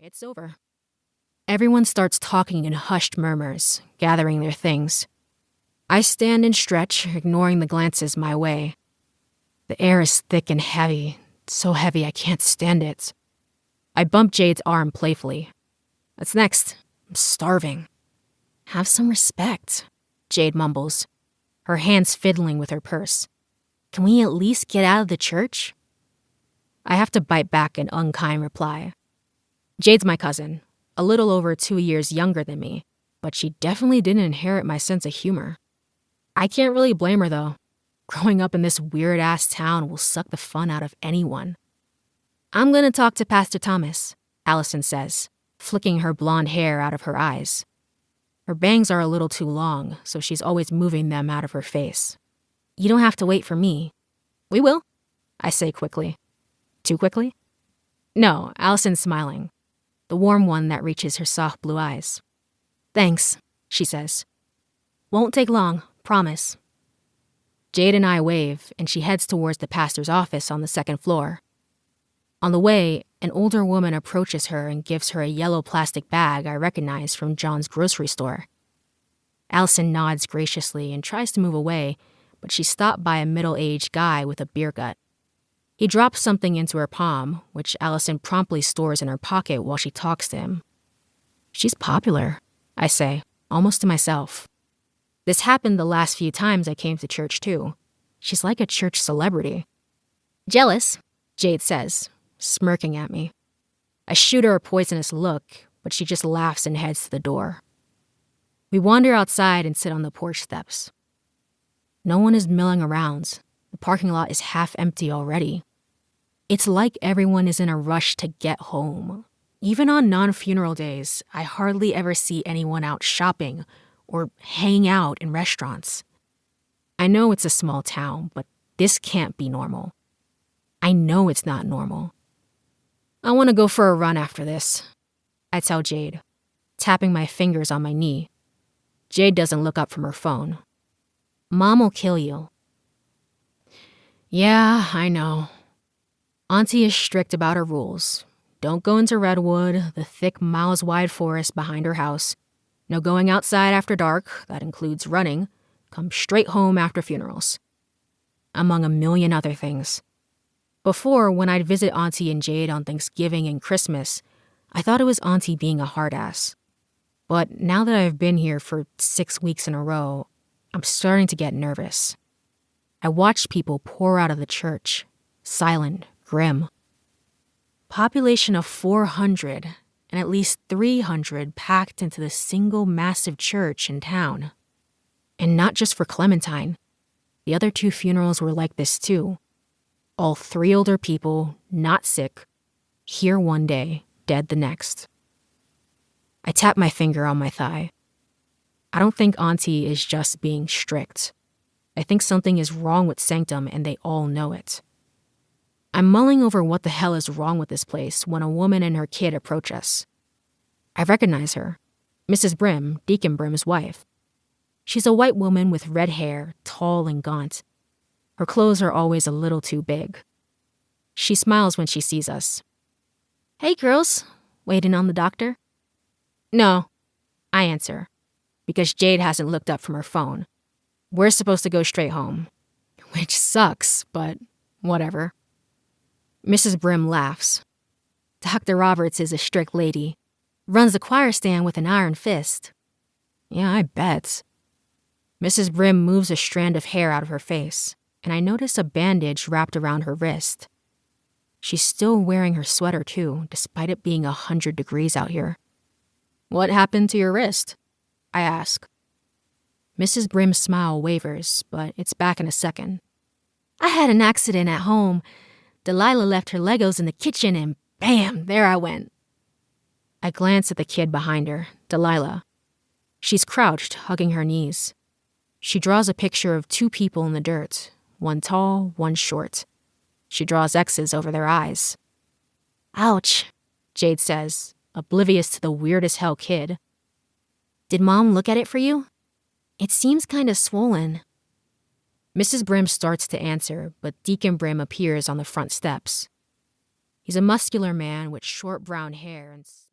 It's over. Everyone starts talking in hushed murmurs, gathering their things. I stand and stretch, ignoring the glances my way. The air is thick and heavy, so heavy I can't stand it. I bump Jade's arm playfully. What's next? I'm starving. Have some respect, Jade mumbles, her hands fiddling with her purse. Can we at least get out of the church? I have to bite back an unkind reply. Jade's my cousin, a little over 2 years younger than me, but she definitely didn't inherit my sense of humor. I can't really blame her, though. Growing up in this weird-ass town will suck the fun out of anyone. I'm gonna talk to Pastor Thomas, Allison says, flicking her blonde hair out of her eyes. Her bangs are a little too long, so she's always moving them out of her face. You don't have to wait for me. We will, I say quickly. Too quickly? No, Allison's smiling, the warm one that reaches her soft blue eyes. Thanks, she says. Won't take long, promise. Jade and I wave, and she heads towards the pastor's office on the second floor. On the way, an older woman approaches her and gives her a yellow plastic bag I recognize from John's grocery store. Allison nods graciously and tries to move away, but she's stopped by a middle-aged guy with a beer gut. He drops something into her palm, which Allison promptly stores in her pocket while she talks to him. She's popular, I say, almost to myself. This happened the last few times I came to church, too. She's like a church celebrity. Jealous, Jade says, smirking at me. I shoot her a poisonous look, but she just laughs and heads to the door. We wander outside and sit on the porch steps. No one is milling around. The parking lot is half empty already. It's like everyone is in a rush to get home. Even on non-funeral days, I hardly ever see anyone out shopping or hanging out in restaurants. I know it's a small town, but this can't be normal. I know it's not normal. I want to go for a run after this, I tell Jade, tapping my fingers on my knee. Jade doesn't look up from her phone. Mom will kill you. Yeah, I know. Auntie is strict about her rules. Don't go into Redwood, the thick miles-wide forest behind her house. No going outside after dark, that includes running. Come straight home after funerals. Among a million other things. Before, when I'd visit Auntie and Jade on Thanksgiving and Christmas, I thought it was Auntie being a hard-ass. But now that I've been here for 6 weeks in a row, I'm starting to get nervous. I watched people pour out of the church, silent, grim. Population of 400, and at least 300 packed into the single massive church in town. And not just for Clementine. The other 2 funerals were like this too. All 3 older people, not sick, here one day, dead the next. I tap my finger on my thigh. I don't think Auntie is just being strict. I think something is wrong with Sanctum and they all know it. I'm mulling over what the hell is wrong with this place when a woman and her kid approach us. I recognize her, Mrs. Brim, Deacon Brim's wife. She's a white woman with red hair, tall and gaunt. Her clothes are always a little too big. She smiles when she sees us. Hey girls, waiting on the doctor? No, I answer, because Jade hasn't looked up from her phone. We're supposed to go straight home, which sucks, but whatever. Mrs. Brim laughs. Dr. Roberts is a strict lady. Runs the choir stand with an iron fist. Yeah, I bet. Mrs. Brim moves a strand of hair out of her face, and I notice a bandage wrapped around her wrist. She's still wearing her sweater too, despite it being 100 degrees out here. What happened to your wrist? I ask. Mrs. Brim's smile wavers, but it's back in a second. I had an accident at home. Delilah left her Legos in the kitchen and bam, there I went. I glance at the kid behind her, Delilah. She's crouched, hugging her knees. She draws a picture of 2 people in the dirt, one tall, one short. She draws X's over their eyes. Ouch, Jade says, oblivious to the weird-as-hell kid. Did Mom look at it for you? It seems kind of swollen. Mrs. Brim starts to answer, but Deacon Brim appears on the front steps. He's a muscular man with short brown hair and